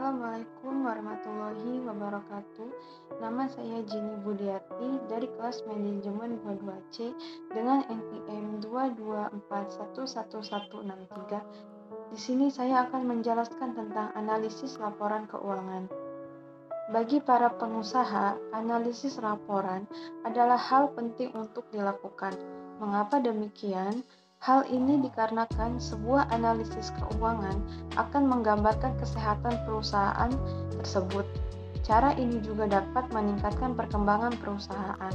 Assalamualaikum warahmatullahi wabarakatuh. Nama saya Jini Budiati dari kelas manajemen 22C dengan NPM 224111163. Di sini saya akan menjelaskan tentang analisis laporan keuangan. Bagi para pengusaha, analisis laporan adalah hal penting untuk dilakukan. Mengapa demikian? Hal ini dikarenakan sebuah analisis keuangan akan menggambarkan kesehatan perusahaan tersebut. Cara ini juga dapat meningkatkan perkembangan perusahaan.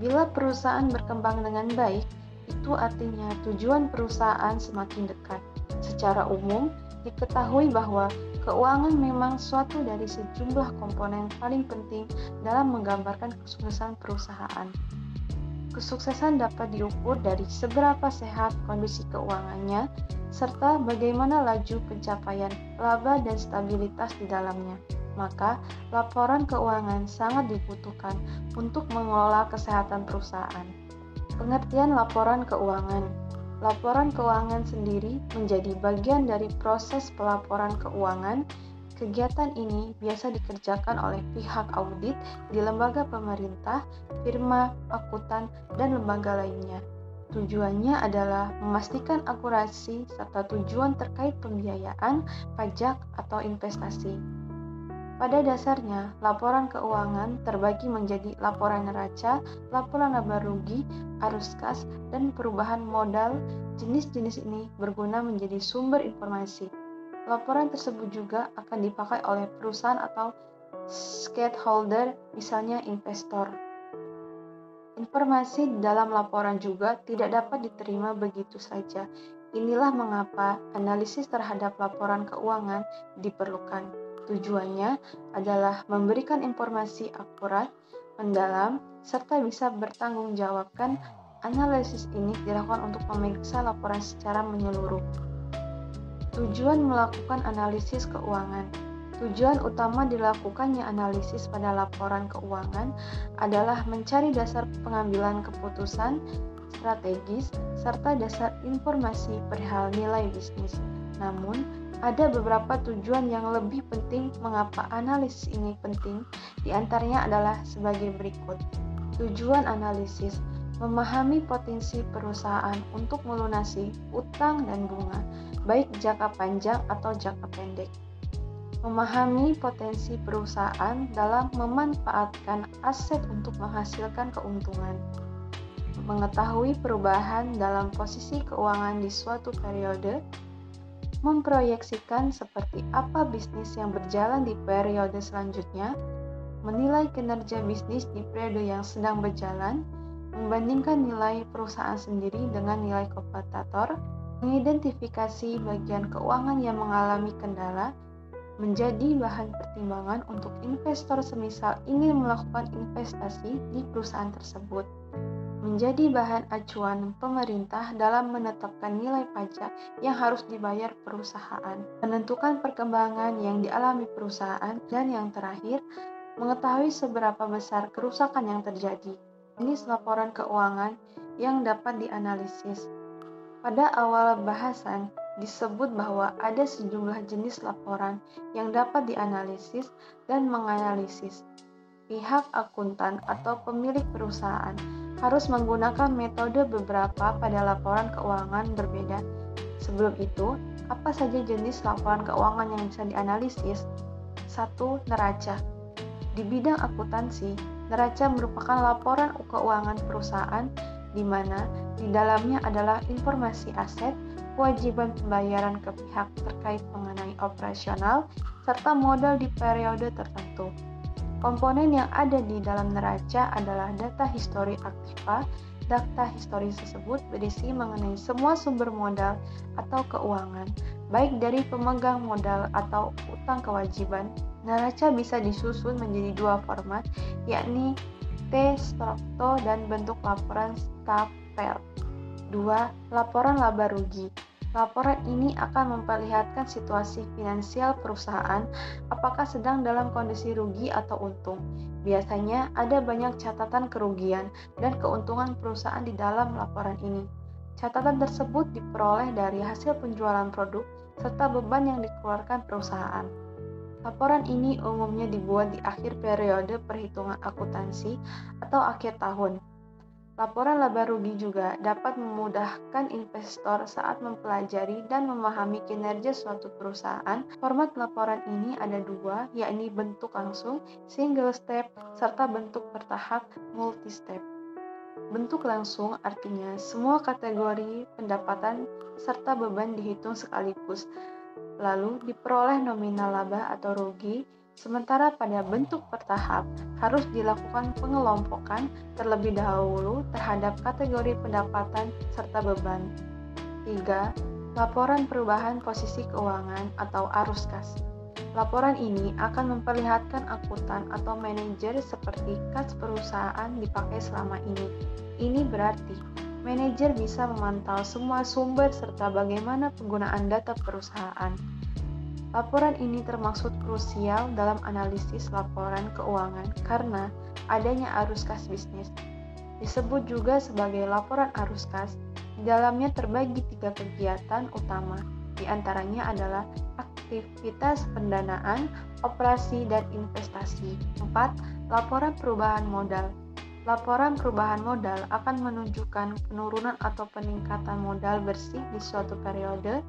Bila perusahaan berkembang dengan baik, itu artinya tujuan perusahaan semakin dekat. Secara umum, diketahui bahwa keuangan memang suatu dari sejumlah komponen paling penting dalam menggambarkan kesuksesan perusahaan. Kesuksesan dapat diukur dari seberapa sehat kondisi keuangannya, serta bagaimana laju pencapaian laba dan stabilitas di dalamnya. Maka, laporan keuangan sangat dibutuhkan untuk mengelola kesehatan perusahaan. Pengertian laporan keuangan. Laporan keuangan sendiri menjadi bagian dari proses pelaporan keuangan. Kegiatan ini biasa dikerjakan oleh pihak audit di lembaga pemerintah, firma, akuntan, dan lembaga lainnya. Tujuannya adalah memastikan akurasi serta tujuan terkait pembiayaan, pajak, atau investasi. Pada dasarnya, laporan keuangan terbagi menjadi laporan neraca, laporan laba rugi, arus kas, dan perubahan modal. Jenis-jenis ini berguna menjadi sumber informasi. Laporan tersebut juga akan dipakai oleh perusahaan atau stakeholder, misalnya investor. Informasi di dalam laporan juga tidak dapat diterima begitu saja. Inilah mengapa analisis terhadap laporan keuangan diperlukan. Tujuannya adalah memberikan informasi akurat, mendalam, serta bisa bertanggungjawabkan. Analisis ini dilakukan untuk memeriksa laporan secara menyeluruh. Tujuan melakukan analisis keuangan. Tujuan utama dilakukannya analisis pada laporan keuangan adalah mencari dasar pengambilan keputusan strategis serta dasar informasi perihal nilai bisnis. Namun, ada beberapa tujuan yang lebih penting mengapa analisis ini penting, di antaranya adalah sebagai berikut. Tujuan analisis memahami potensi perusahaan untuk melunasi utang dan bunga, baik jangka panjang atau jangka pendek. Memahami potensi perusahaan dalam memanfaatkan aset untuk menghasilkan keuntungan. Mengetahui perubahan dalam posisi keuangan di suatu periode. Memproyeksikan seperti apa bisnis yang berjalan di periode selanjutnya. Menilai kinerja bisnis di periode yang sedang berjalan. Membandingkan nilai perusahaan sendiri dengan nilai kompetitor. Mengidentifikasi bagian keuangan yang mengalami kendala, menjadi bahan pertimbangan untuk investor semisal ingin melakukan investasi di perusahaan tersebut, menjadi bahan acuan pemerintah dalam menetapkan nilai pajak yang harus dibayar perusahaan, menentukan perkembangan yang dialami perusahaan, dan yang terakhir, mengetahui seberapa besar kerusakan yang terjadi. Jenis laporan keuangan yang dapat dianalisis. Pada awal bahasan, disebut bahwa ada sejumlah jenis laporan yang dapat dianalisis dan menganalisis. Pihak akuntan atau pemilik perusahaan harus menggunakan metode beberapa pada laporan keuangan berbeda. Sebelum itu, apa saja jenis laporan keuangan yang bisa dianalisis? 1. Neraca. Di bidang akuntansi, neraca merupakan laporan keuangan perusahaan di mana di dalamnya adalah informasi aset, kewajiban pembayaran ke pihak terkait mengenai operasional, serta modal di periode tertentu. Komponen yang ada di dalam neraca adalah data histori aktiva. Data histori tersebut berisi mengenai semua sumber modal atau keuangan, baik dari pemegang modal atau utang kewajiban. Neraca bisa disusun menjadi dua format, yakni T-Strukto dan bentuk laporan stapel. 2. Laporan laba rugi. Laporan ini akan memperlihatkan situasi finansial perusahaan, apakah sedang dalam kondisi rugi atau untung. Biasanya ada banyak catatan kerugian dan keuntungan perusahaan di dalam laporan ini. Catatan tersebut diperoleh dari hasil penjualan produk serta beban yang dikeluarkan perusahaan. Laporan ini umumnya dibuat di akhir periode perhitungan akuntansi atau akhir tahun. Laporan laba rugi juga dapat memudahkan investor saat mempelajari dan memahami kinerja suatu perusahaan. Format laporan ini ada dua, yakni bentuk langsung, single step, serta bentuk bertahap, multi-step. Bentuk langsung artinya semua kategori pendapatan serta beban dihitung sekaligus, lalu diperoleh nominal laba atau rugi. Sementara pada bentuk bertahap harus dilakukan pengelompokan terlebih dahulu terhadap kategori pendapatan serta beban. 3. Laporan perubahan posisi keuangan atau arus kas. Laporan ini akan memperlihatkan akuntan atau manajer seperti kas perusahaan dipakai selama ini. Ini berarti manajer bisa memantau semua sumber serta bagaimana penggunaan data perusahaan. Laporan ini termasuk krusial dalam analisis laporan keuangan karena adanya arus kas bisnis. Disebut juga sebagai laporan arus kas. Di dalamnya terbagi 3 kegiatan utama. Di antaranya adalah aktivitas pendanaan, operasi, dan investasi. 4. Laporan perubahan modal. Laporan perubahan modal akan menunjukkan penurunan atau peningkatan modal bersih di suatu periode.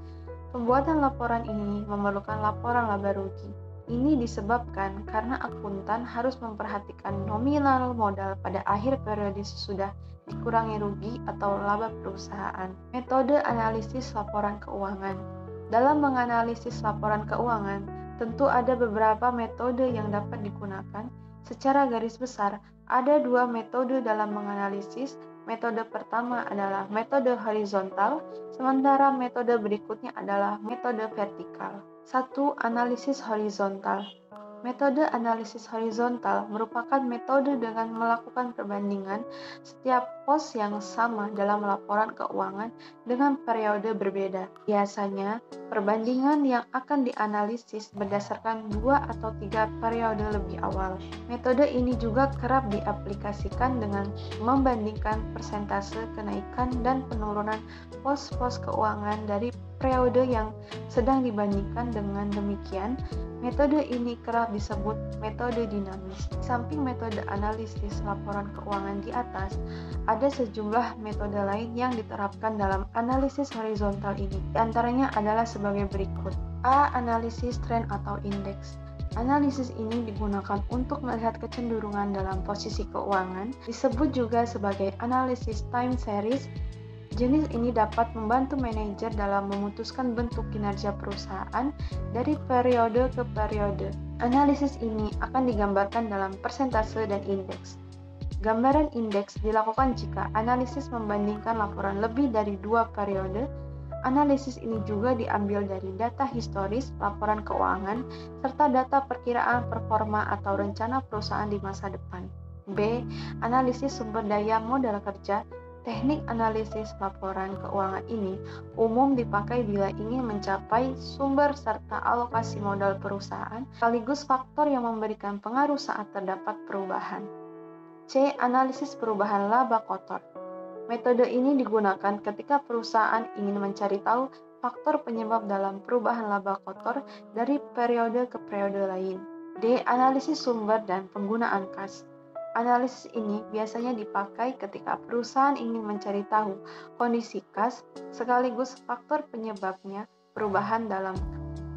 Pembuatan laporan ini memerlukan laporan laba rugi. Ini disebabkan karena akuntan harus memperhatikan nominal modal pada akhir periode sesudah dikurangi rugi atau laba perusahaan. Metode analisis laporan keuangan. Dalam menganalisis laporan keuangan, tentu ada beberapa metode yang dapat digunakan. Secara garis besar, ada 2 metode dalam menganalisis. Metode pertama adalah metode horizontal, sementara metode berikutnya adalah metode vertikal. 1. Analisis horizontal. Metode analisis horizontal merupakan metode dengan melakukan perbandingan setiap pos yang sama dalam laporan keuangan dengan periode berbeda. Biasanya, perbandingan yang akan dianalisis berdasarkan 2 atau 3 periode lebih awal. Metode ini juga kerap diaplikasikan dengan membandingkan persentase kenaikan dan penurunan pos-pos keuangan dari periode yang sedang dibandingkan. Dengan demikian, metode ini kerap disebut metode dinamis. Di samping metode analisis laporan keuangan di atas, ada sejumlah metode lain yang diterapkan dalam analisis horizontal ini. Di antaranya adalah sebagai berikut. A. Analisis tren atau indeks. Analisis ini digunakan untuk melihat kecenderungan dalam posisi keuangan, disebut juga sebagai analisis time series. Jenis ini dapat membantu manajer dalam memutuskan bentuk kinerja perusahaan dari periode ke periode. Analisis ini akan digambarkan dalam persentase dan indeks. Gambaran indeks dilakukan jika analisis membandingkan laporan lebih dari 2 periode. Analisis ini juga diambil dari data historis laporan keuangan serta data perkiraan performa atau rencana perusahaan di masa depan. B. Analisis sumber daya modal kerja. Teknik analisis laporan keuangan ini umum dipakai bila ingin mencapai sumber serta alokasi modal perusahaan, sekaligus faktor yang memberikan pengaruh saat terdapat perubahan. C. Analisis perubahan laba kotor. Metode ini digunakan ketika perusahaan ingin mencari tahu faktor penyebab dalam perubahan laba kotor dari periode ke periode lain. D. Analisis sumber dan penggunaan kas. Analisis ini biasanya dipakai ketika perusahaan ingin mencari tahu kondisi kas sekaligus faktor penyebabnya perubahan dalam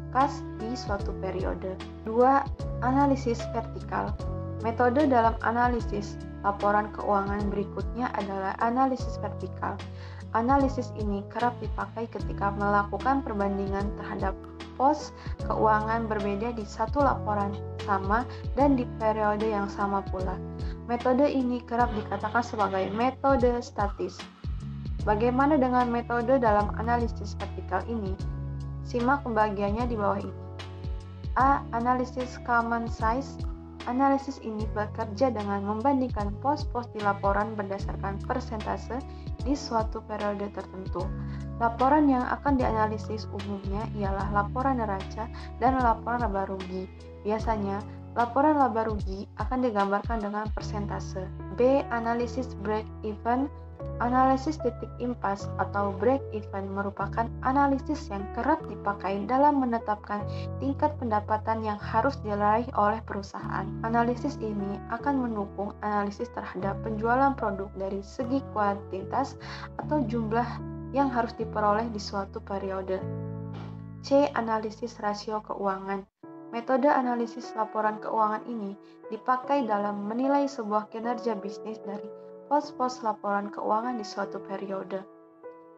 kas di suatu periode. 2. Analisis vertikal. Metode dalam analisis laporan keuangan berikutnya adalah analisis vertikal. Analisis ini kerap dipakai ketika melakukan perbandingan terhadap pos keuangan berbeda di satu laporan sama dan di periode yang sama pula. Metode ini kerap dikatakan sebagai metode statis. Bagaimana dengan metode dalam analisis vertikal ini? Simak pembagiannya di bawah ini. A. Analisis common size. Analisis ini bekerja dengan membandingkan pos-pos di laporan berdasarkan persentase di suatu periode tertentu. Laporan yang akan dianalisis umumnya ialah laporan neraca dan laporan laba rugi. Biasanya, laporan laba rugi akan digambarkan dengan persentase. B. Analisis break-even. Analisis titik impas atau break-even merupakan analisis yang kerap dipakai dalam menetapkan tingkat pendapatan yang harus diraih oleh perusahaan. Analisis ini akan mendukung analisis terhadap penjualan produk dari segi kuantitas atau jumlah yang harus diperoleh di suatu periode. C. Analisis rasio keuangan. Metode analisis laporan keuangan ini dipakai dalam menilai sebuah kinerja bisnis dari pos-pos laporan keuangan di suatu periode.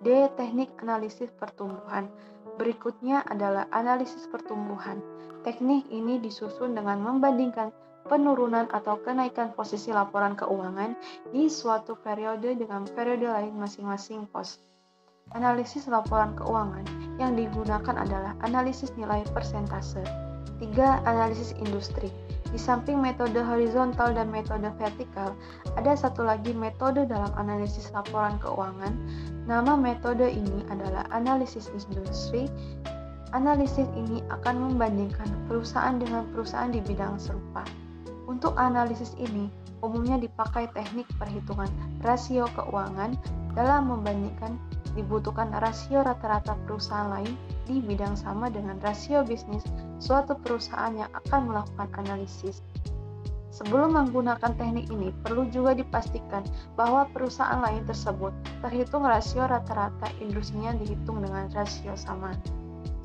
D. Teknik analisis pertumbuhan. Berikutnya adalah analisis pertumbuhan. Teknik ini disusun dengan membandingkan penurunan atau kenaikan posisi laporan keuangan di suatu periode dengan periode lain masing-masing pos. Analisis laporan keuangan yang digunakan adalah analisis nilai persentase. 3. Analisis industri. Di samping metode horizontal dan metode vertikal, ada satu lagi metode dalam analisis laporan keuangan. Nama metode ini adalah analisis industri. Analisis ini akan membandingkan perusahaan dengan perusahaan di bidang serupa. Untuk analisis ini, umumnya dipakai teknik perhitungan rasio keuangan. Dalam membandingkan, dibutuhkan rasio rata-rata perusahaan lain di bidang sama dengan rasio bisnis suatu perusahaan yang akan melakukan analisis. Sebelum menggunakan teknik ini, perlu juga dipastikan bahwa perusahaan lain tersebut terhitung rasio rata-rata industrinya dihitung dengan rasio sama.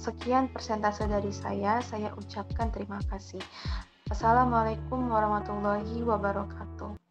Sekian persentase dari saya ucapkan terima kasih. Assalamualaikum warahmatullahi wabarakatuh.